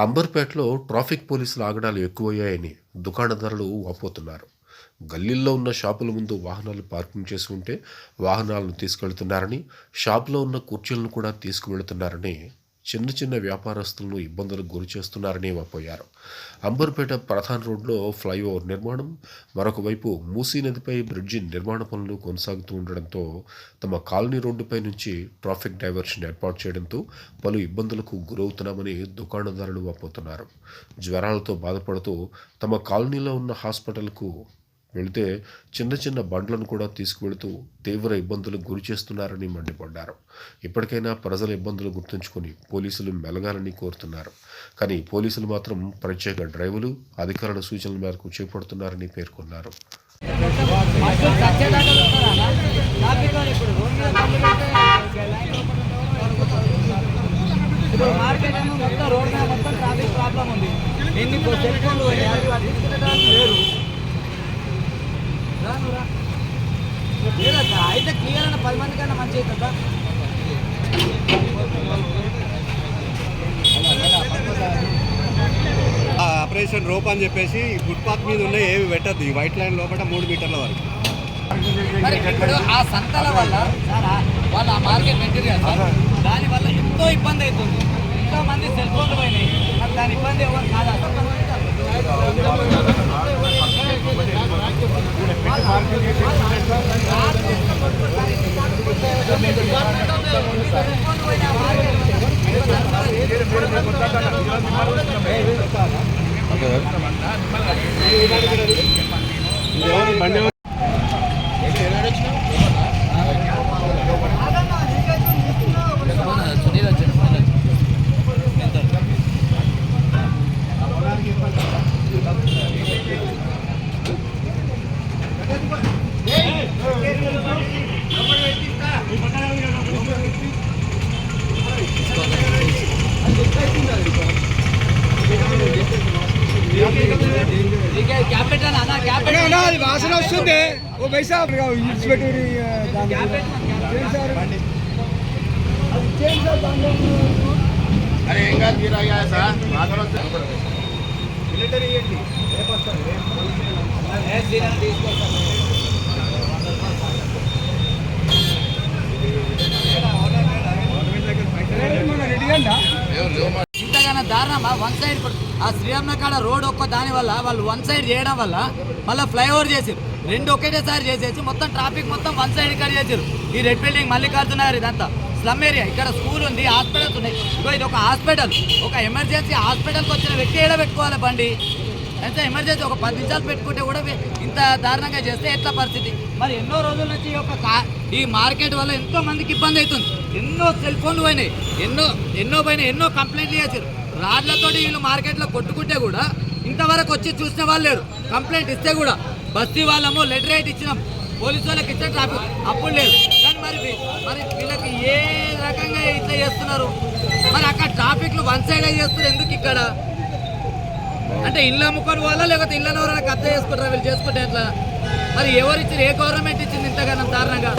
అంబర్పేటలో traffic పోలీసుల ఆగడాలు ఎక్కువయ్యాయని దుకాణదారులు వాపోతున్నారు. గల్లీల్లో ఉన్న షాపుల ముందు వాహనాలు పార్కింగ్ చేసి ఉంటే వాహనాలను తీసుకెళ్తున్నారని, షాపులో ఉన్న కుర్చీలను కూడా తీసుకువెళుతున్నారని, చిన్న చిన్న వ్యాపారస్తులను ఇబ్బందులకు గురి చేస్తున్నారని వాపోయారు. అంబర్పేట ప్రధాన రోడ్లో ఫ్లైఓవర్ నిర్మాణం, మరొక వైపు మూసీ నదిపై బ్రిడ్జి నిర్మాణ పనులు కొనసాగుతూ ఉండడంతో తమ కాలనీ రోడ్డుపై నుంచి ట్రాఫిక్ డైవర్షన్ ఏర్పాటు చేయడంతో పలు ఇబ్బందులకు గురవుతున్నామని దుకాణదారులు వాపోతున్నారు. జ్వరాలతో బాధపడుతూ తమ కాలనీలో ఉన్న హాస్పిటల్కు వెళితే చిన్న చిన్న బండ్లను కూడా తీసుకువెళుతూ తీవ్ర ఇబ్బందులకు గురి చేస్తున్నారని మండిపడ్డారు. ఇప్పటికైనా ప్రజల ఇబ్బందులు గుర్తుంచుకొని పోలీసులు మెలగాలని కోరుతున్నారు. కానీ పోలీసులు మాత్రం ప్రత్యేక డ్రైవులు, అధికారుల సూచనల మేరకు చేపడుతున్నారని పేర్కొన్నారు. అయితే క్లియర్ అయిన 10 మంది కన్నా మంచి అవుతుందా? ఆపరేషన్ రోప్ అని చెప్పేసి ఫుట్పాత్ మీద ఉన్న ఏవి పెట్టద్దు. ఈ వైట్ లైన్ లోపల 3 మీటర్ల వరకు. మరి ఇప్పుడు ఆ సంతల వల్ల వాళ్ళ మార్కెట్ మెటీరియల్ దానివల్ల ఎంతో ఇబ్బంది అవుతుంది. ఎంతో మంది సెల్ ఫోన్లు పోయినాయి. మరి దాని ఇబ్బంది ఎవరు కాదు. వాసన వస్తుంది. ఓ పైసా అరే ఏం కాదు, మీరు అయ్యా సార్ మిలిటరీ ఇంతగానో దారుణమా? వన్ సైడ్ ఆ శ్రీరామ్న కాడ రోడ్ ఒక్క దాని వల్ల వాళ్ళు వన్ సైడ్ చేయడం వల్ల మళ్ళీ ఫ్లైఓవర్ చేసారు. రెండు ఒకేసారి చేసేసి మొత్తం ట్రాఫిక్ మొత్తం వన్ సైడ్ ఇక్కడ చేసారు. ఈ రెడ్ బిల్డింగ్ మల్లికార్జున గారు ఇదంతా స్లమ్ ఏరియా. ఇక్కడ స్కూల్ ఉంది, హాస్పిటల్స్ ఉన్నాయి. ఇగో ఇది ఒక హాస్పిటల్. ఒక ఎమర్జెన్సీ హాస్పిటల్కి వచ్చిన వ్యక్తి ఏడ పెట్టుకోవాలి బండి? అయితే ఎమర్జెన్సీ ఒక 10 నిమిషాలు పెట్టుకుంటే కూడా ఇంత దారుణంగా చేస్తే ఎట్లా పరిస్థితి? మరి ఎన్నో రోజుల నుంచి ఈ మార్కెట్ వల్ల ఎంతో మందికి ఇబ్బంది అవుతుంది. ఎన్నో సెల్ ఫోన్లు పోయినాయి, ఎన్నో కంప్లైంట్లు చేశారు. రాడ్లతో వీళ్ళు మార్కెట్లో కొట్టుకుంటే కూడా ఇంతవరకు వచ్చి చూసిన వాళ్ళు లేరు. కంప్లైంట్ ఇస్తే కూడా బస్తీ వాళ్ళము లెటర్ రైట్ ఇచ్చినాం, పోలీసు వాళ్ళకి ఇచ్చిన ట్రాఫిక్ అప్పుడు లేదు. కానీ మరి వీళ్ళకి ఏ రకంగా ఇట్లా చేస్తున్నారు? మరి అక్కడ ట్రాఫిక్లు వన్ సైడ్ చేస్తున్నారు ఎందుకు ఇక్కడ? అంటే ఇల్లు అమ్ముకొని వాళ్ళ లేకపోతే ఇళ్ళని ఎవరైనా కబ్జా చేసుకుంటారా? వీళ్ళు చేసుకుంటే ఎట్లా? మరి ఎవరు ఇచ్చారు? ఏ గవర్నమెంట్ ఇచ్చింది ఇంతగానో దారుణంగా?